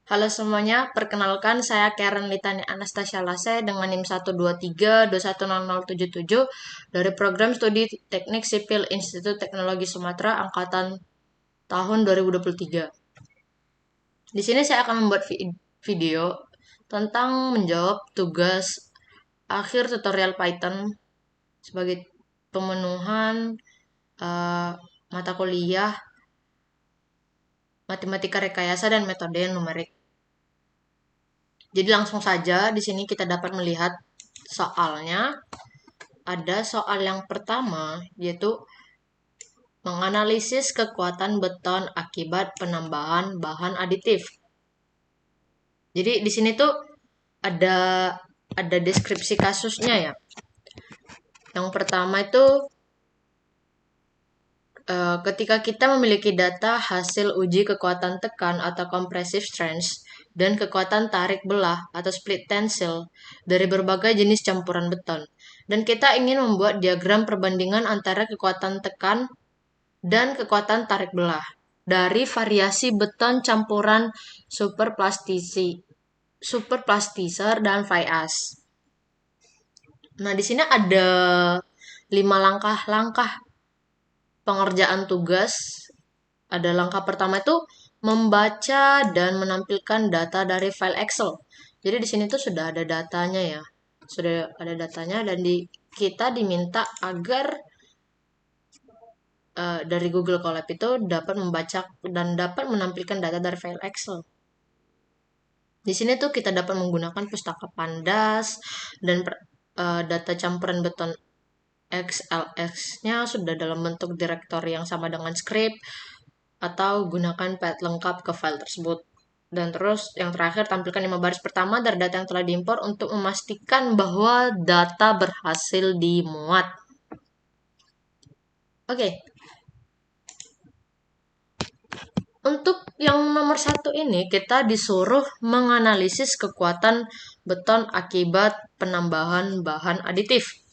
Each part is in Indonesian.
Halo semuanya, perkenalkan saya Karen Litani Anastasia Lase dengan NIM 123210077 dari Program Studi Teknik Sipil Institut Teknologi Sumatera angkatan tahun 2023. Di sini saya akan membuat video tentang menjawab tugas akhir tutorial Python sebagai pemenuhan uh, mata kuliah matematika rekayasa dan metode numerik. Jadi langsung saja di sini kita dapat melihat soalnya. Ada soal yang pertama yaitu menganalisis kekuatan beton akibat penambahan bahan aditif. Jadi di sini tuh ada deskripsi kasusnya ya. Yang pertama itu ketika kita memiliki data hasil uji kekuatan tekan atau compressive strength dan kekuatan tarik belah atau split tensile dari berbagai jenis campuran beton. Dan kita ingin membuat diagram perbandingan antara kekuatan tekan dan kekuatan tarik belah dari variasi beton campuran superplastiser dan Vias. Nah, di sini ada 5 langkah-langkah pengerjaan tugas. Ada langkah pertama itu membaca dan menampilkan data dari file Excel. Jadi di sini tuh sudah ada datanya ya. Sudah ada datanya dan kita diminta agar dari Google Colab itu dapat membaca dan dapat menampilkan data dari file Excel. Di sini tuh kita dapat menggunakan pustaka Pandas dan data campuran beton XLX-nya sudah dalam bentuk direktori yang sama dengan script atau gunakan path lengkap ke file tersebut. Dan terus yang terakhir tampilkan 5 baris pertama dari data yang telah diimpor untuk memastikan bahwa data berhasil dimuat. Oke. Untuk yang nomor 1 ini kita disuruh menganalisis kekuatan beton akibat penambahan bahan aditif.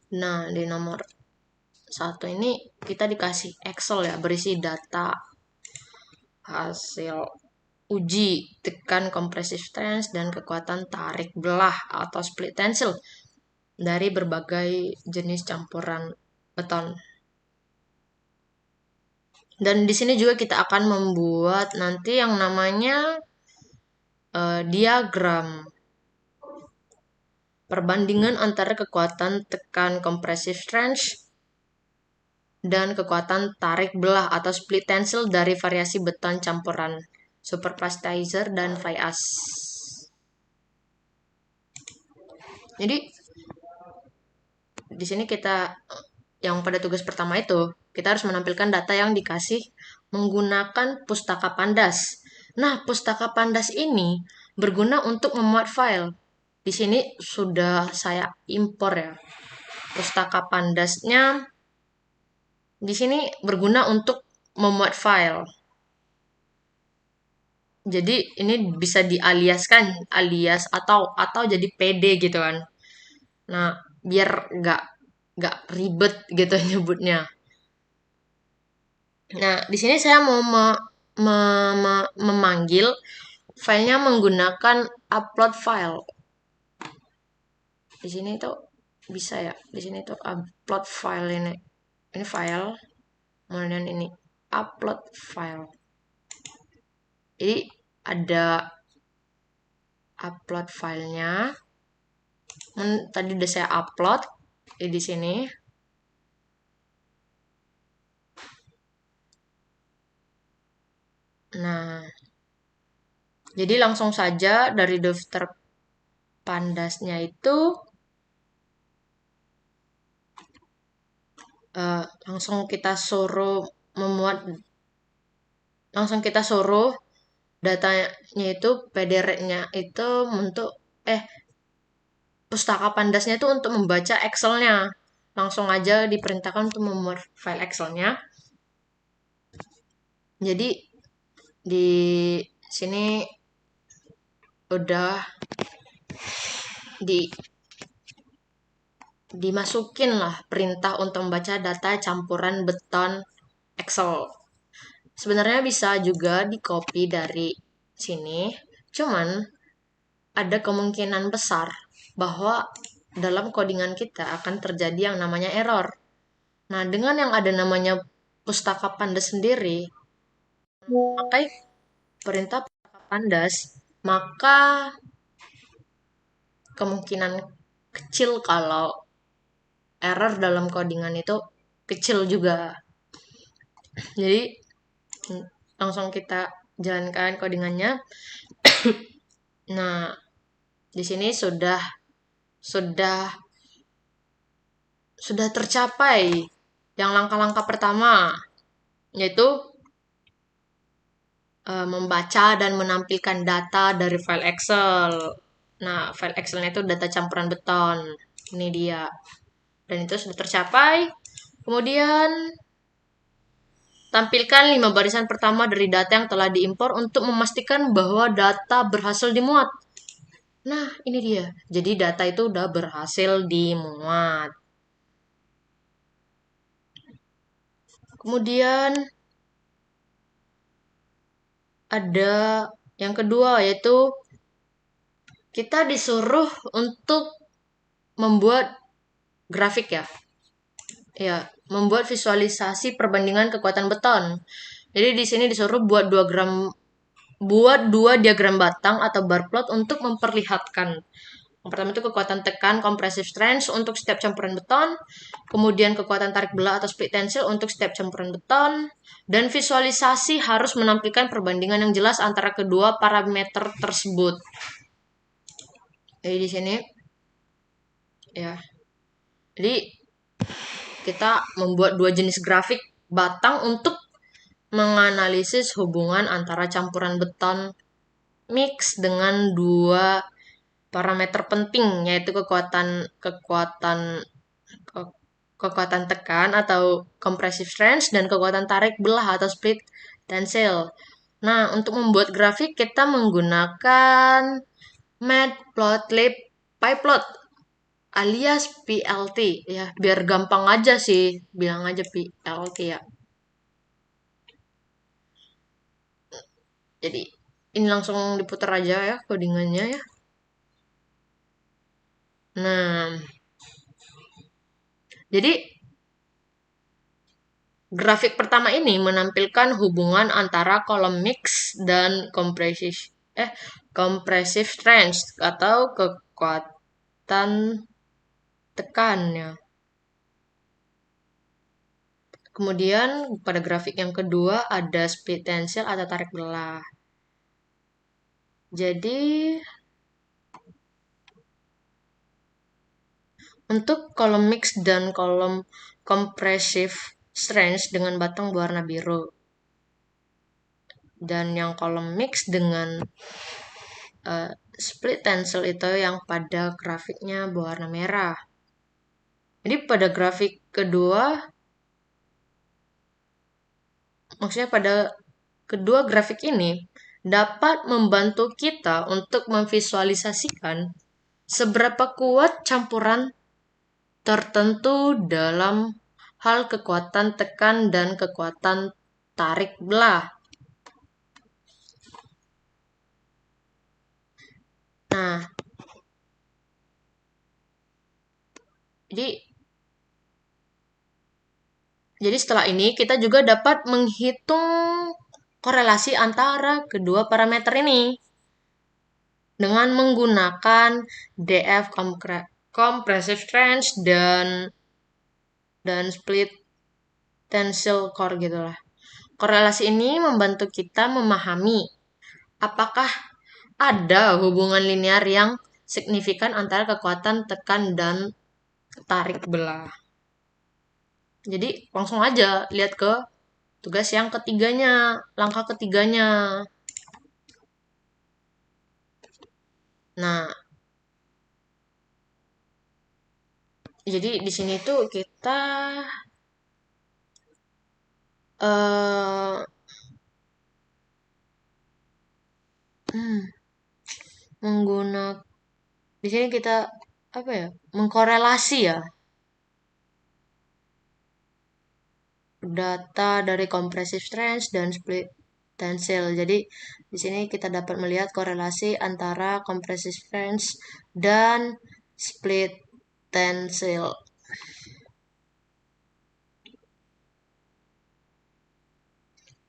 Nah, di nomor 1 ini kita dikasih Excel ya, berisi data hasil uji tekan compressive strength dan kekuatan tarik belah atau split tensile dari berbagai jenis campuran beton. Dan di sini juga kita akan membuat nanti yang namanya diagram perbandingan antara kekuatan tekan compressive strength dan kekuatan tarik belah atau split tensile dari variasi beton campuran superplastiser dan Vias. Jadi di sini kita yang pada tugas pertama itu kita harus menampilkan data yang dikasih menggunakan pustaka Pandas. Nah, pustaka Pandas ini berguna untuk memuat file. Di sini sudah saya impor ya. Pustaka Pandasnya di sini berguna untuk memuat file. Jadi ini bisa dialiaskan, alias atau jadi PD gitu kan. Nah, biar nggak ribet gitu nyebutnya. Nah, di sini saya mau memanggil filenya menggunakan upload file. Di sini tuh bisa ya. Di sini tuh upload file ini. Ini file. Kemudian ini upload file. Jadi ada upload filenya. Tadi udah saya upload di sini. Nah, jadi langsung saja dari daftar Pandasnya itu langsung kita suruh datanya itu PDR-nya itu untuk pustaka Pandasnya itu untuk membaca Excel-nya. Langsung aja diperintahkan untuk memuat file Excel-nya. Jadi di sini udah dimasukin lah perintah untuk membaca data campuran beton Excel. Sebenarnya bisa juga di-copy dari sini, cuman ada kemungkinan besar bahwa dalam codingan kita akan terjadi yang namanya error. Nah, dengan yang ada namanya pustaka pandas sendiri, memakai perintah pustaka pandas, maka kemungkinan kecil kalau error dalam codingan itu kecil juga. Jadi langsung kita jalankan codingannya. Nah, di sini sudah sudah tercapai yang langkah-langkah pertama, yaitu membaca dan menampilkan data dari file Excel. Nah, file Excelnya itu data campuran beton. Ini dia. Dan itu sudah tercapai. Kemudian tampilkan 5 barisan pertama dari data yang telah diimpor untuk memastikan bahwa data berhasil dimuat. Nah, ini dia. Jadi data itu udah berhasil dimuat. Kemudian ada yang kedua, yaitu kita disuruh untuk membuat grafik ya. Ya, membuat visualisasi perbandingan kekuatan beton. Jadi di sini disuruh buat dua diagram batang atau bar plot untuk memperlihatkan. Yang pertama itu kekuatan tekan compressive strength untuk setiap campuran beton, kemudian kekuatan tarik belah atau split tensile untuk setiap campuran beton, dan visualisasi harus menampilkan perbandingan yang jelas antara kedua parameter tersebut. Jadi di sini ya. Jadi kita membuat dua jenis grafik batang untuk menganalisis hubungan antara campuran beton mix dengan dua parameter penting, yaitu kekuatan tekan atau compressive strength dan kekuatan tarik belah atau split tensile. Nah, untuk membuat grafik kita menggunakan Matplotlib PyPlot alias PLT ya, biar gampang aja sih, bilang aja PLT ya. Jadi ini langsung diputar aja ya codingannya ya. Nah, jadi grafik pertama ini menampilkan hubungan antara kolom mix dan compressive strength atau kekuatan tekannya. Kemudian pada grafik yang kedua ada split tensile atau tarik belah. Jadi untuk kolom mix dan kolom compressive strength dengan batang berwarna biru. Dan yang kolom mix dengan split tensile itu yang pada grafiknya berwarna merah. Jadi pada grafik kedua, maksudnya pada kedua grafik ini dapat membantu kita untuk memvisualisasikan seberapa kuat campuran tertentu dalam hal kekuatan tekan dan kekuatan tarik belah. Nah, jadi setelah ini kita juga dapat menghitung korelasi antara kedua parameter ini dengan menggunakan DF compressive strength dan split tensile core gitulah. Korelasi ini membantu kita memahami apakah ada hubungan linear yang signifikan antara kekuatan tekan dan tarik belah. Jadi langsung aja lihat ke tugas yang ketiganya, langkah ketiganya. Nah, jadi di sini tuh kita uh, menggunakan di sini kita apa ya? Mengkorelasi ya. data dari compressive strength dan split tensile. Jadi di sini kita dapat melihat korelasi antara compressive strength dan split tensile.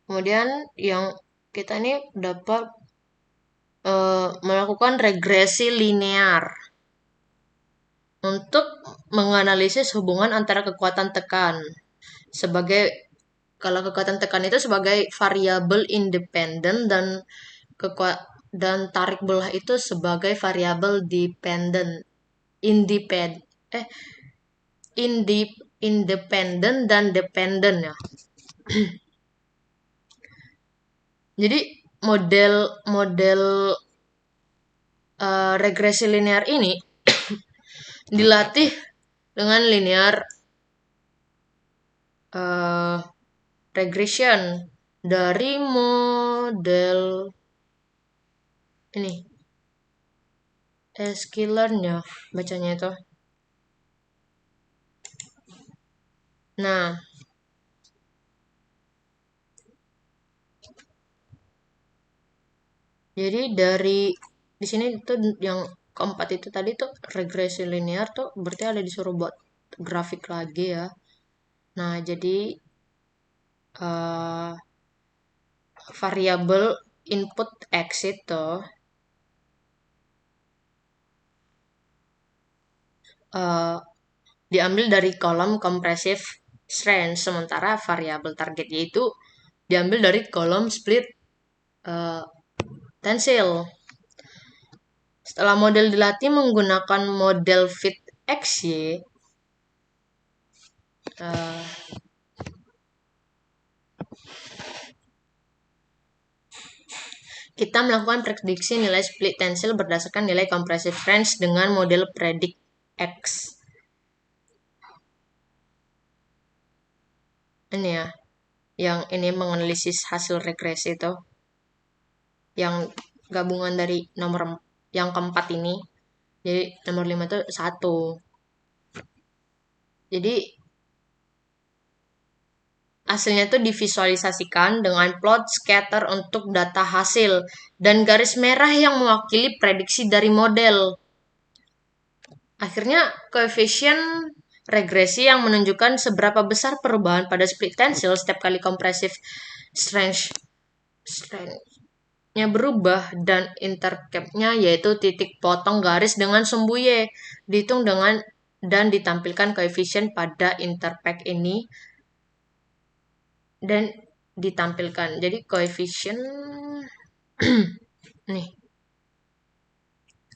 Kemudian yang kita ini dapat melakukan regresi linear untuk menganalisis hubungan antara kekuatan tekan sebagai kalau kekuatan tekan itu sebagai variabel independen dan tarik belah itu sebagai variabel dependent independent independen dan dependen ya. Jadi model regresi linear ini dilatih dengan linear regression dari model ini Skillern-nya bacanya itu. Nah, jadi dari di sini itu yang keempat itu tadi tuh regresi linear tuh berarti ada disuruh buat grafik lagi ya. Nah, jadi variabel input x itu diambil dari kolom compressive strength, sementara variabel target yaitu diambil dari kolom split tensile. Setelah model dilatih menggunakan model fit XY, kita melakukan prediksi nilai split tensile berdasarkan nilai compressive strength dengan model predict X. Ini ya, yang ini menganalisis hasil regresi itu. Yang gabungan dari nomor yang keempat ini. Jadi nomor 5 itu 1. Jadi hasilnya itu divisualisasikan dengan plot scatter untuk data hasil dan garis merah yang mewakili prediksi dari model. Akhirnya koefisien regresi yang menunjukkan seberapa besar perubahan pada split tensile setiap kali compressive strength-nya berubah dan intercapnya yaitu titik potong garis dengan sumbu Y dihitung dengan dan ditampilkan koefisien pada interpack ini dan ditampilkan. Jadi koefisien nih.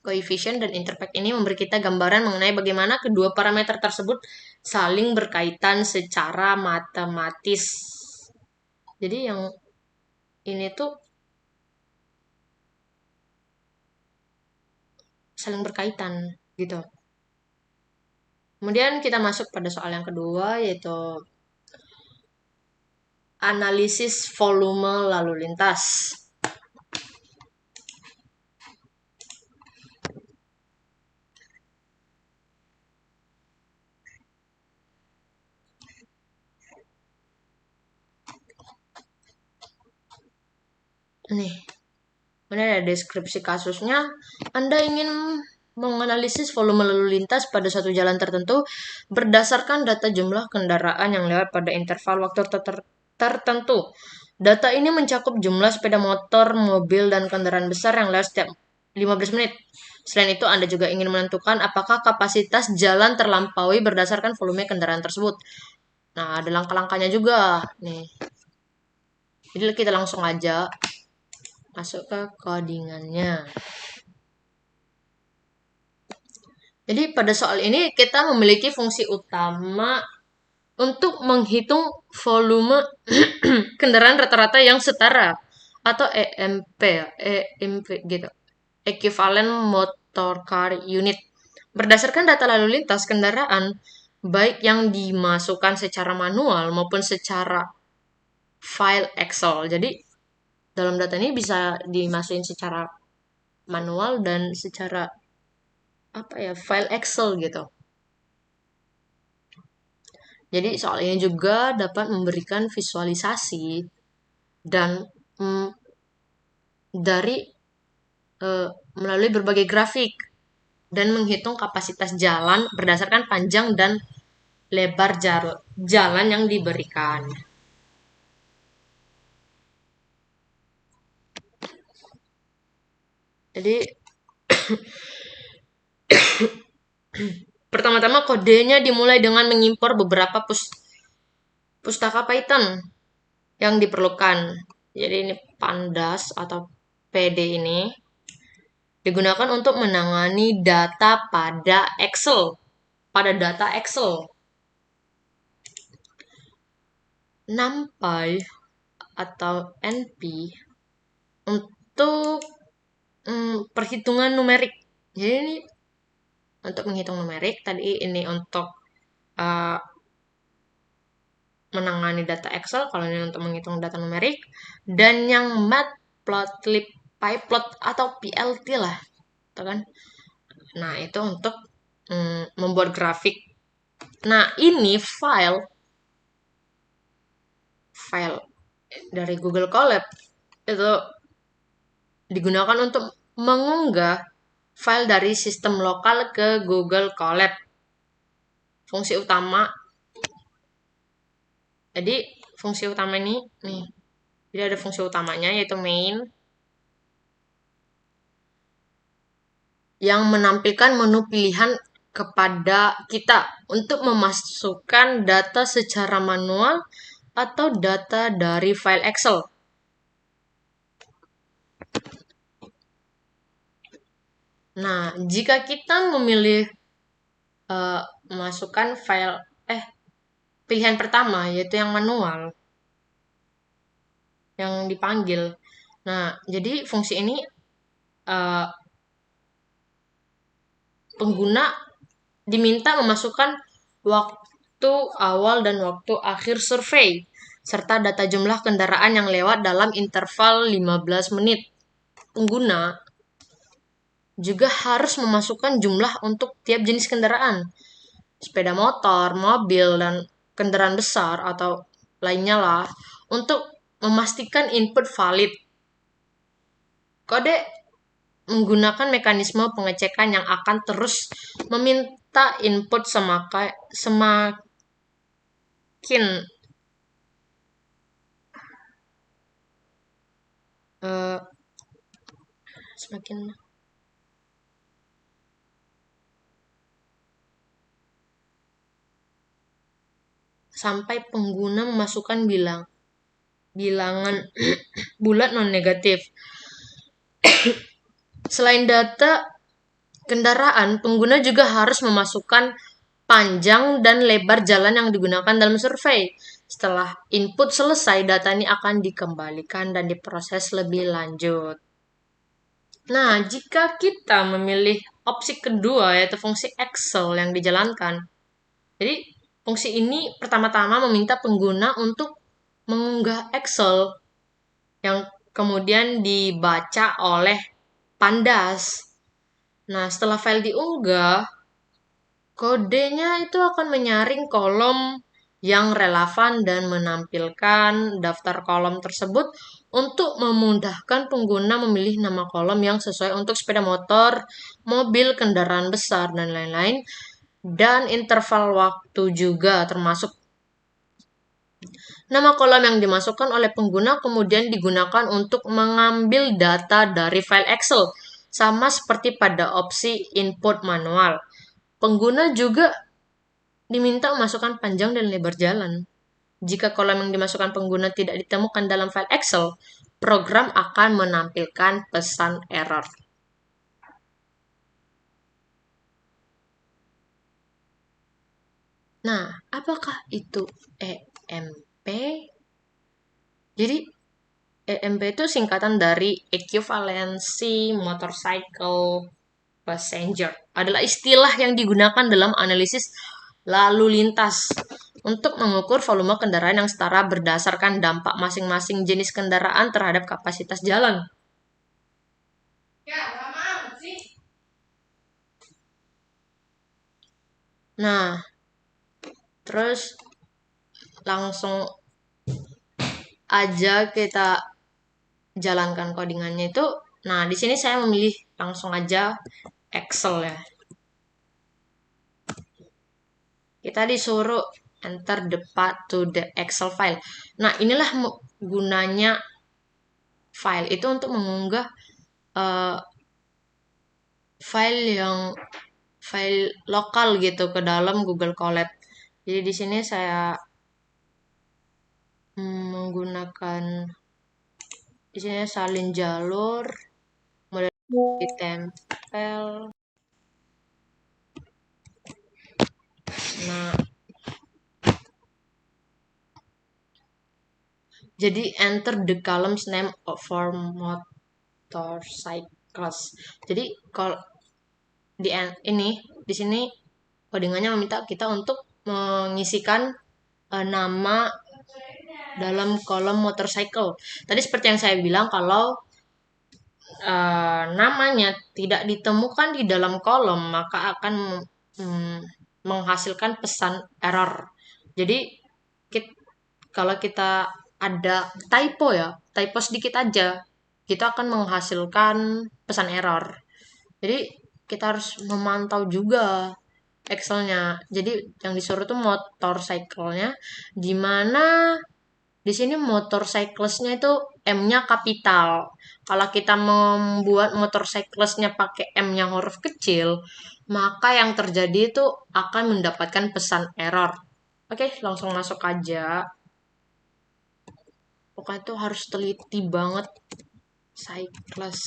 Koefisien dan interpack ini memberi kita gambaran mengenai bagaimana kedua parameter tersebut saling berkaitan secara matematis. Jadi yang ini tuh saling berkaitan gitu. Kemudian kita masuk pada soal yang kedua yaitu analisis volume lalu lintas. Nih, ini ada deskripsi kasusnya. Anda ingin menganalisis volume lalu lintas pada suatu jalan tertentu berdasarkan data jumlah kendaraan yang lewat pada interval waktu tertentu. Data ini mencakup jumlah sepeda motor, mobil, dan kendaraan besar yang lewat setiap 15 menit. Selain itu, Anda juga ingin menentukan apakah kapasitas jalan terlampaui berdasarkan volume kendaraan tersebut. Nah, ada langkah-langkahnya juga. Nih. Jadi kita langsung aja masuk ke codingannya. Jadi pada soal ini kita memiliki fungsi utama untuk menghitung volume kendaraan rata-rata yang setara atau EMP ya, EMP gitu. Equivalent Motor Car Unit. Berdasarkan data lalu lintas kendaraan baik yang dimasukkan secara manual maupun secara file Excel. Jadi dalam data ini bisa dimasukin secara manual dan secara file Excel gitu. Jadi soal ini juga dapat memberikan visualisasi dan dari melalui berbagai grafik dan menghitung kapasitas jalan berdasarkan panjang dan lebar jalan yang diberikan. Jadi pertama-tama kodenya dimulai dengan mengimpor beberapa pustaka Python yang diperlukan. Jadi ini Pandas atau PD ini digunakan untuk menangani data pada Excel. Pada data Excel. NumPy atau NP untuk perhitungan numerik. Jadi ini untuk menghitung numerik, tadi ini untuk menangani data Excel, kalau ini untuk menghitung data numerik, dan yang Matplotlib, PyPlot atau PLT lah, kan? Nah itu untuk membuat grafik. Nah ini file dari Google Colab itu digunakan untuk mengunggah file dari sistem lokal ke Google Colab. Fungsi utama. Jadi fungsi utama ini nih. Jadi ada fungsi utamanya yaitu main yang menampilkan menu pilihan kepada kita untuk memasukkan data secara manual atau data dari file Excel. Nah, jika kita memilih memasukkan file pilihan pertama yaitu yang manual yang dipanggil. Nah, jadi fungsi ini pengguna diminta memasukkan waktu awal dan waktu akhir survei serta data jumlah kendaraan yang lewat dalam interval 15 menit. Pengguna juga harus memasukkan jumlah untuk tiap jenis kendaraan. Sepeda motor, mobil, dan kendaraan besar atau lainnya lah untuk memastikan input valid. Kode menggunakan mekanisme pengecekan yang akan terus meminta input semakin sampai pengguna memasukkan bilangan bulat non-negatif. Selain data kendaraan, pengguna juga harus memasukkan panjang dan lebar jalan yang digunakan dalam survei. Setelah input selesai, data ini akan dikembalikan dan diproses lebih lanjut. Nah, jika kita memilih opsi kedua, yaitu fungsi Excel yang dijalankan. Jadi, fungsi ini pertama-tama meminta pengguna untuk mengunggah Excel yang kemudian dibaca oleh Pandas. Nah, setelah file diunggah, kodenya itu akan menyaring kolom yang relevan dan menampilkan daftar kolom tersebut untuk memudahkan pengguna memilih nama kolom yang sesuai untuk sepeda motor, mobil, kendaraan besar, dan lain-lain. Dan interval waktu juga termasuk nama kolom yang dimasukkan oleh pengguna kemudian digunakan untuk mengambil data dari file Excel, sama seperti pada opsi input manual. Pengguna juga diminta memasukkan panjang dan lebar jalan. Jika kolom yang dimasukkan pengguna tidak ditemukan dalam file Excel, program akan menampilkan pesan error. Nah, apakah itu EMP? Jadi, EMP itu singkatan dari Equivalency Motorcycle Passenger. Adalah istilah yang digunakan dalam analisis lalu lintas untuk mengukur volume kendaraan yang setara berdasarkan dampak masing-masing jenis kendaraan terhadap kapasitas jalan. Nah, terus langsung aja kita jalankan codingannya itu. Nah, di sini saya memilih langsung aja Excel ya. Kita disuruh enter the path to the Excel file. Nah, inilah gunanya file itu untuk mengunggah uh, file lokal gitu ke dalam Google Colab. Jadi di sini saya menggunakan di sini salin jalur, kemudian ditempel. Nah, jadi enter the columns name for motorcycles. Jadi kalau di sini codingannya meminta kita untuk mengisikan nama dalam kolom motorcycle. Tadi seperti yang saya bilang kalau namanya tidak ditemukan di dalam kolom maka akan mm, menghasilkan pesan error. Jadi kalau kita ada typo ya, typo sedikit aja, kita akan menghasilkan pesan error. Jadi kita harus memantau juga Excelnya. Jadi yang disuruh tuh motorcycle-nya, di mana di sini motorcyclesnya itu M-nya kapital. Kalau kita membuat motorcyclesnya pakai M-nya huruf kecil, maka yang terjadi itu akan mendapatkan pesan error. Oke, langsung masuk aja. Pokoknya itu harus teliti banget. Cycles.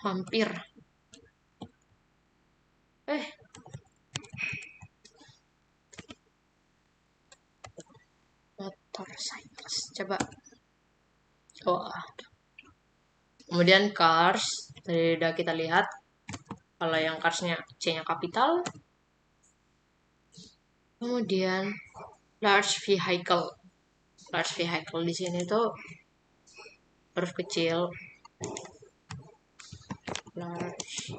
Hampir. Eh, motorcycles. Coba. Oh, kemudian cars. Tadi udah kita lihat. Kalau yang carsnya C-nya kapital. Kemudian large vehicle. Large vehicle di sini tuh huruf kecil. Large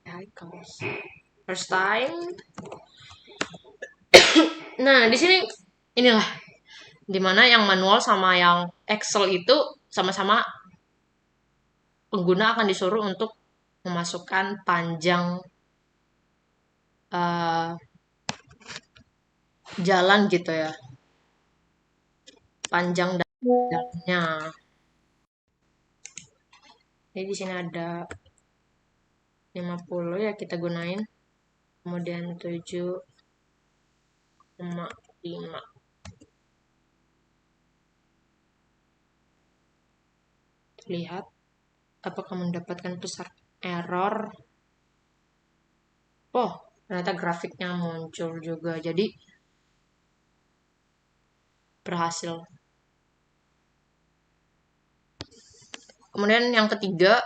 vehicles. First time. Nah, di sini inilah dimana yang manual sama yang Excel itu sama-sama pengguna akan disuruh untuk memasukkan panjang jalan gitu ya, panjang jalannya. Jadi di sini ada 50 ya kita gunain, kemudian 7,5. Lihat apakah mendapatkan pesan error. Ternyata grafiknya muncul juga, jadi berhasil. Kemudian yang ketiga,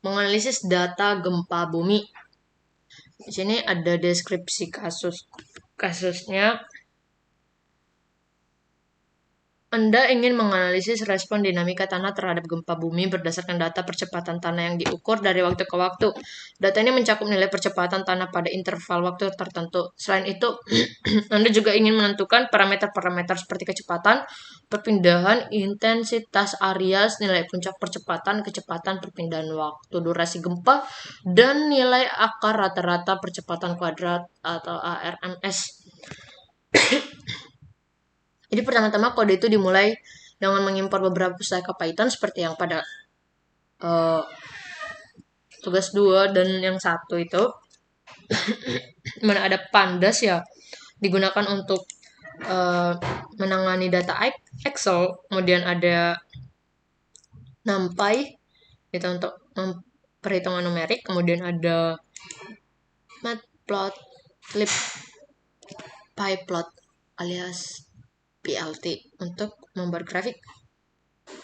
menganalisis data gempa bumi. Di sini ada deskripsi kasusnya. Anda ingin menganalisis respon dinamika tanah terhadap gempa bumi berdasarkan data percepatan tanah yang diukur dari waktu ke waktu. Data ini mencakup nilai percepatan tanah pada interval waktu tertentu. Selain itu, Anda juga ingin menentukan parameter-parameter seperti kecepatan, perpindahan, intensitas area, nilai puncak percepatan, kecepatan perpindahan waktu, durasi gempa, dan nilai akar rata-rata percepatan kuadrat atau ARMS. Jadi pertama-tama kode itu dimulai dengan mengimpor beberapa pustaka Python seperti yang pada tugas 2 dan yang 1 itu. Mana ada pandas ya, digunakan untuk menangani data Excel. Kemudian ada NumPy itu untuk perhitungan numerik. Kemudian ada Matplotlib, PyPlot alias PLT untuk membuat grafik.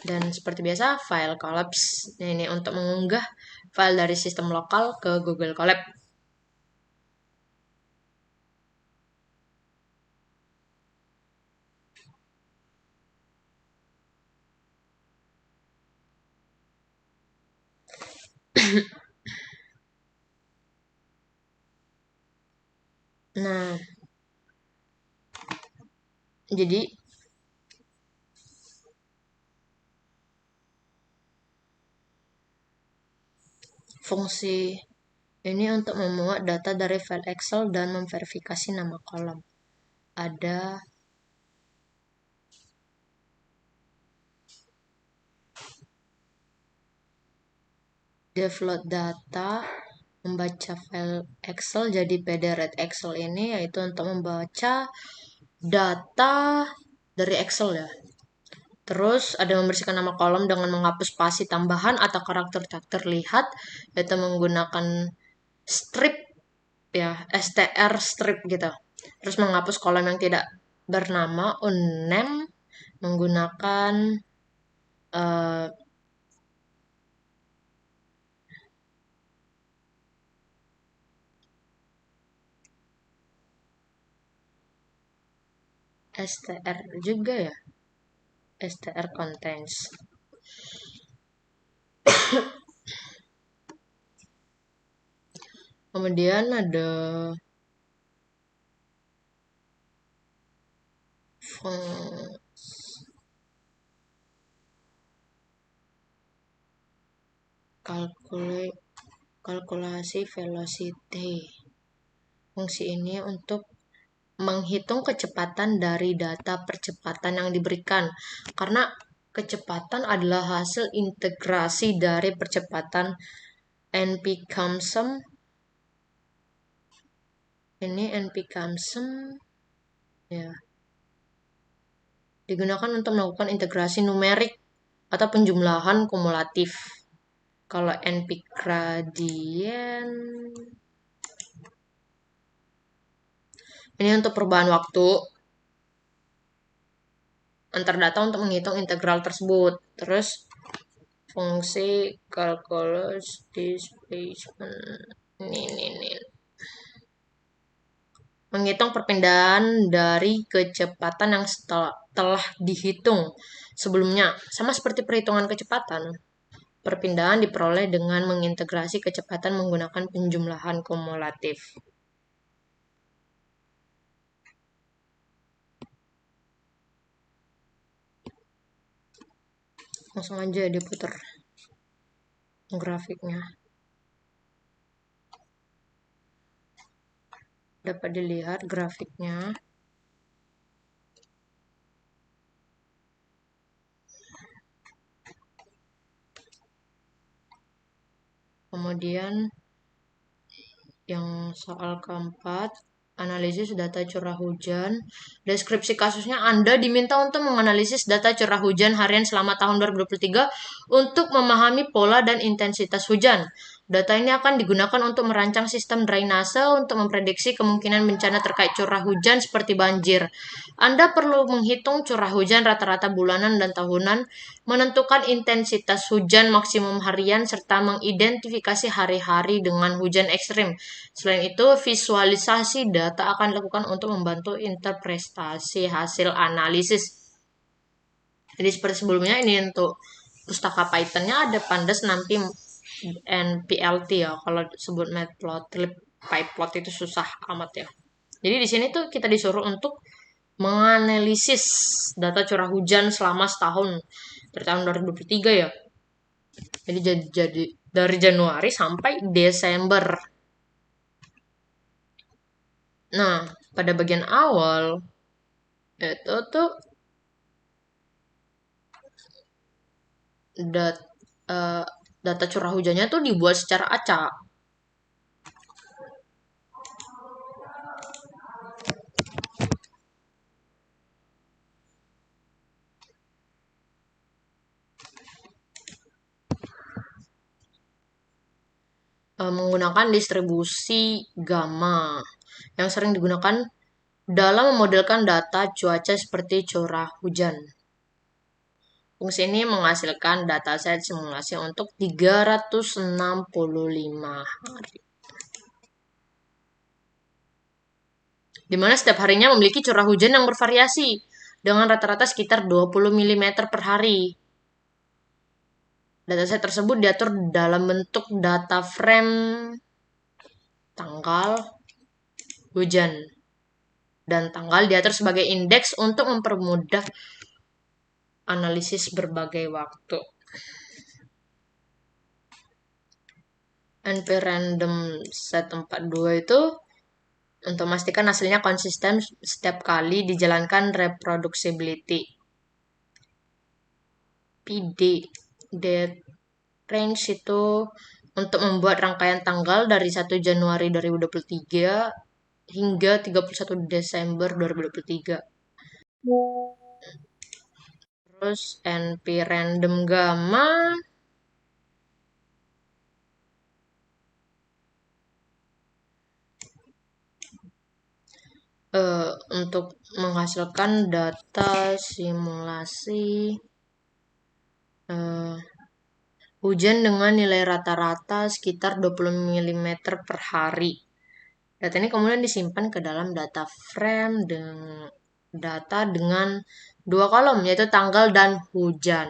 Dan seperti biasa, file Collabs. Nah, ini untuk mengunggah file dari sistem lokal ke Google Colab. Nah, jadi fungsi ini untuk memuat data dari file Excel dan memverifikasi nama kolom. Ada download data, membaca file Excel jadi PDF Excel ini yaitu untuk membaca data dari Excel ya. Terus ada membersihkan nama kolom dengan menghapus spasi tambahan atau karakter tak terlihat, yaitu menggunakan strip ya, str strip gitu. Terus menghapus kolom yang tidak bernama unnamed menggunakan uh, str juga ya, str contains. Kemudian ada kalkulasi velocity. Fungsi ini untuk menghitung kecepatan dari data percepatan yang diberikan. Karena kecepatan adalah hasil integrasi dari percepatan npCAMSEM. Ini npCAMSEM ya. Digunakan untuk melakukan integrasi numerik atau penjumlahan kumulatif. Kalau npGradient ini untuk perubahan waktu antar data untuk menghitung integral tersebut. Terus fungsi calculus displacement ini menghitung perpindahan dari kecepatan yang telah dihitung sebelumnya. Sama seperti perhitungan kecepatan, perpindahan diperoleh dengan mengintegrasi kecepatan menggunakan penjumlahan kumulatif. Langsung aja diputar grafiknya. Dapat dilihat grafiknya. Kemudian yang soal keempat, analisis data curah hujan. Deskripsi kasusnya, Anda diminta untuk menganalisis data curah hujan harian selama tahun 2023 untuk memahami pola dan intensitas hujan. Data ini akan digunakan untuk merancang sistem drainase untuk memprediksi kemungkinan bencana terkait curah hujan seperti banjir. Anda perlu menghitung curah hujan rata-rata bulanan dan tahunan, menentukan intensitas hujan maksimum harian, serta mengidentifikasi hari-hari dengan hujan ekstrim. Selain itu, visualisasi data akan dilakukan untuk membantu interpretasi hasil analisis. Jadi seperti sebelumnya, ini untuk pustaka Python-nya ada pandas nanti NPLT ya. Kalau sebut matplotlib, pyplot itu susah amat ya. Jadi di sini tuh kita disuruh untuk menganalisis data curah hujan selama setahun dari tahun 2023 ya. Jadi dari Januari sampai Desember. Nah, pada bagian awal itu tuh data curah hujannya tuh dibuat secara acak. Menggunakan distribusi gamma yang sering digunakan dalam memodelkan data cuaca seperti curah hujan. Fungsi ini menghasilkan dataset simulasi untuk 365 hari. Di mana setiap harinya memiliki curah hujan yang bervariasi dengan rata-rata sekitar 20 mm per hari. Dataset tersebut diatur dalam bentuk data frame tanggal, hujan, dan tanggal diatur sebagai indeks untuk mempermudah analisis berbagai waktu. NP random set 42 itu untuk memastikan hasilnya konsisten setiap kali dijalankan reproducibility. PD date range itu untuk membuat rangkaian tanggal dari 1 Januari 2023 hingga 31 Desember 2023. Terus NP random gamma untuk menghasilkan data simulasi hujan dengan nilai rata-rata sekitar 20 mm per hari. Data ini kemudian disimpan ke dalam data frame data dengan 2 kolom, yaitu tanggal dan hujan.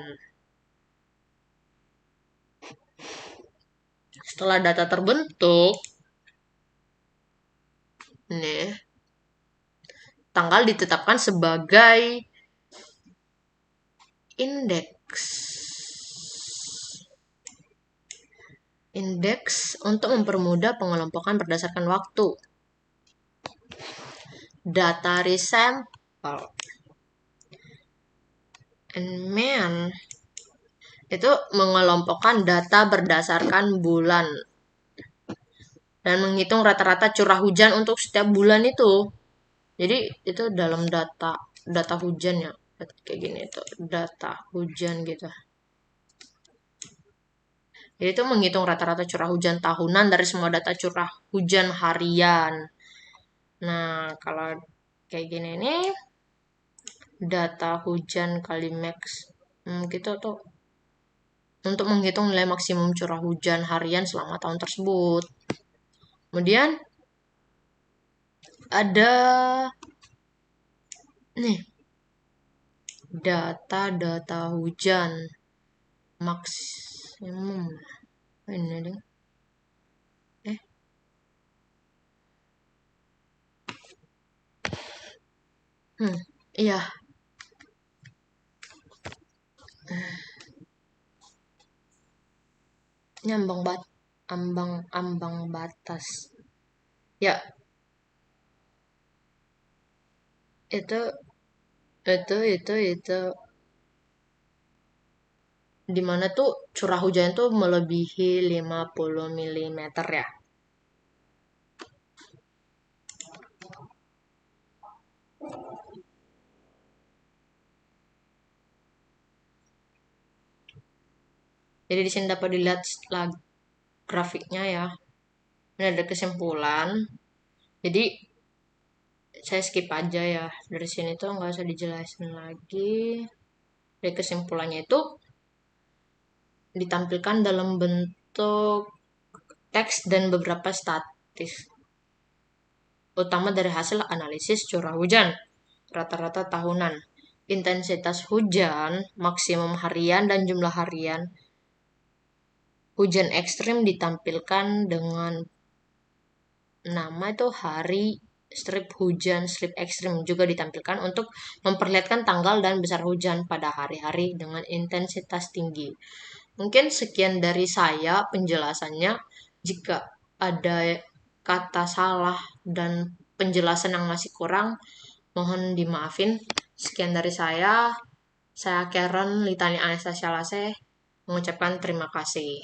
Setelah data terbentuk, nih, tanggal ditetapkan sebagai indeks untuk mempermudah pengelompokan berdasarkan waktu. Data resample and itu mengelompokkan data berdasarkan bulan dan menghitung rata-rata curah hujan untuk setiap bulan itu. Jadi itu dalam data hujan ya, kayak gini itu data hujan gitu. Jadi itu menghitung rata-rata curah hujan tahunan dari semua data curah hujan harian. Nah, kalau kayak gini nih, data hujan kali max, gitu tuh untuk menghitung nilai maksimum curah hujan harian selama tahun tersebut. Kemudian ada nih data hujan maksimum ini deh. Iya. Ini ambang batas. Ya. Itu dimana tuh curah hujan tuh melebihi 50 mm ya. Jadi di sini dapat dilihat grafiknya ya. Ini ada kesimpulan. Jadi saya skip aja ya. Dari sini tuh nggak usah dijelasin lagi. Dari kesimpulannya itu ditampilkan dalam bentuk teks dan beberapa statis. Utama dari hasil analisis curah hujan rata-rata tahunan, intensitas hujan, maksimum harian dan jumlah harian. Hujan ekstrim ditampilkan dengan nama itu hari strip hujan, strip ekstrim juga ditampilkan untuk memperlihatkan tanggal dan besar hujan pada hari-hari dengan intensitas tinggi. Mungkin sekian dari saya penjelasannya. Jika ada kata salah dan penjelasan yang masih kurang, mohon dimaafin. Sekian dari saya Karen Litani Anastasia Lase mengucapkan terima kasih.